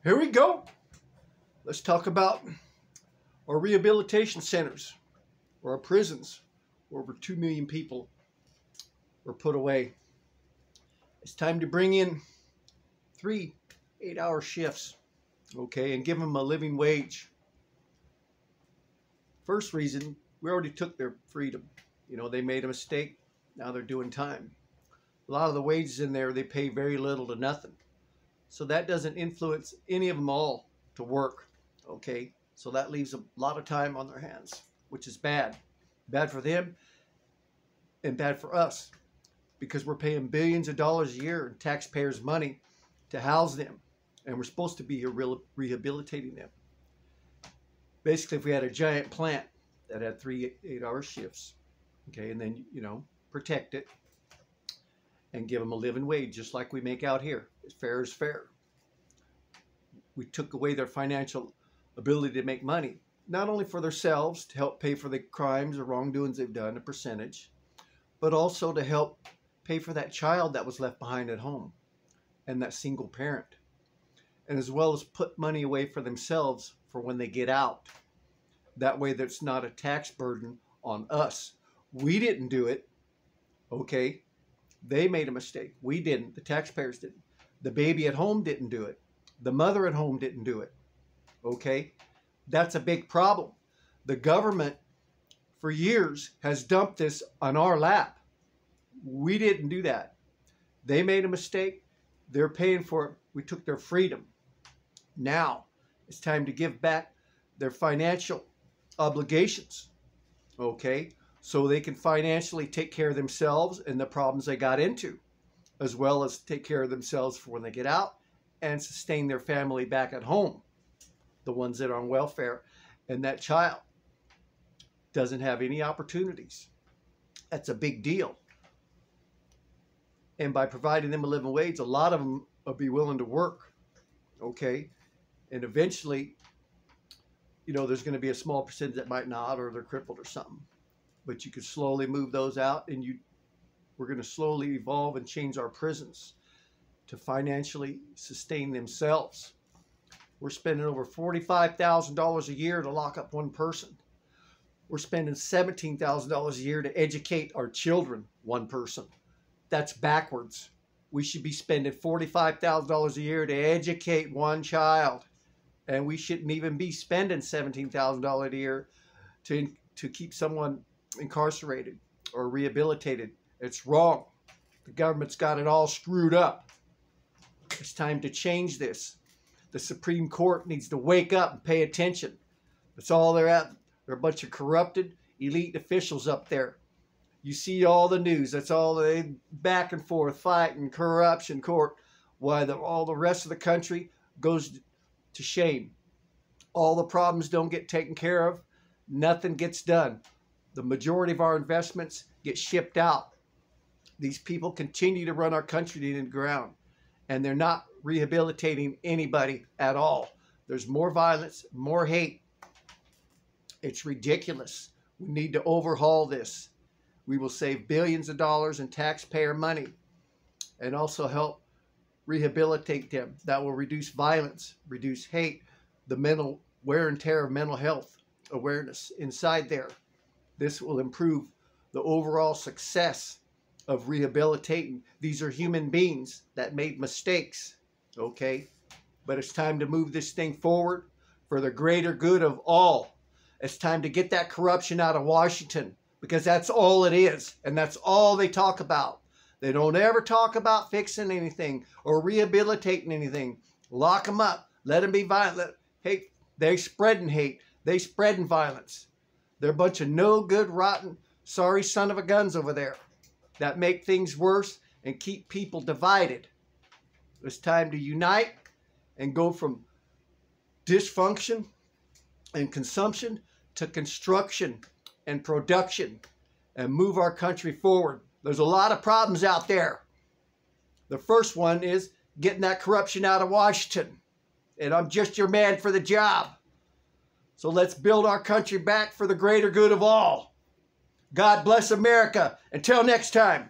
Here we go. Let's talk about our rehabilitation centers or our prisons where over 2 million people were put away. It's time to bring in 3 8-hour shifts, okay, and give them a living wage. First reason, we already took their freedom. You know, they made a mistake. Now they're doing time. A lot of the wages in there, they pay very little to nothing. So that doesn't influence any of them all to work, okay? So that leaves a lot of time on their hands, which is bad. Bad for them and bad for us because we're paying billions of dollars a year in taxpayers' money to house them. And we're supposed to be here rehabilitating them. Basically, if we had a giant plant that had 3 8-hour shifts, okay, and then, you know, protect it and give them a living wage just like we make out here. Fair is fair. We took away their financial ability to make money, not only for themselves to help pay for the crimes or wrongdoings they've done, a percentage, but also to help pay for that child that was left behind at home and that single parent, and as well as put money away for themselves for when they get out. That way that's not a tax burden on us. We didn't do it, okay? They made a mistake. We didn't. The taxpayers didn't. The baby at home didn't do it. The mother at home didn't do it, okay? That's a big problem. The government for years has dumped this on our lap. We didn't do that. They made a mistake. They're paying for it. We took their freedom. Now it's time to give back their financial obligations, okay? So they can financially take care of themselves and the problems they got into, as well as take care of themselves for when they get out and sustain their family back at home, the ones that are on welfare, and that child doesn't have any opportunities. That's a big deal. And by providing them a living wage, a lot of them will be willing to work, okay? And eventually, you know, there's going to be a small percentage that might not, or they're crippled or something. But you can slowly move those out, and we're going to slowly evolve and change our prisons to financially sustain themselves. We're spending over $45,000 a year to lock up one person. We're spending $17,000 a year to educate our children, one person. That's backwards. We should be spending $45,000 a year to educate one child. And we shouldn't even be spending $17,000 a year to keep someone incarcerated or rehabilitated. It's wrong. The government's got it all screwed up. It's time to change this. The Supreme Court needs to wake up and pay attention. That's all they're at. They're a bunch of corrupted elite officials up there. You see all the news. That's all they back and forth fighting, corruption, court. Why all the rest of the country goes to shame. All the problems don't get taken care of. Nothing gets done. The majority of our investments get shipped out. These people continue to run our country to the ground, and they're not rehabilitating anybody at all. There's more violence, more hate. It's ridiculous. We need to overhaul this. We will save billions of dollars in taxpayer money and also help rehabilitate them. That will reduce violence, reduce hate, the mental wear and tear of mental health awareness inside there. This will improve the overall success of rehabilitating. These are human beings that made mistakes, okay? But it's time to move this thing forward for the greater good of all. It's time to get that corruption out of Washington, because that's all it is, and that's all they talk about. They don't ever talk about fixing anything or rehabilitating anything. Lock them up. Let them be violent. Hate. They're spreading hate. They spreading violence. They're a bunch of no good, rotten, sorry son of a guns over there that make things worse and keep people divided. It's time to unite and go from dysfunction and consumption to construction and production and move our country forward. There's a lot of problems out there. The first one is getting that corruption out of Washington. And I'm just your man for the job. So let's build our country back for the greater good of all. God bless America. Until next time.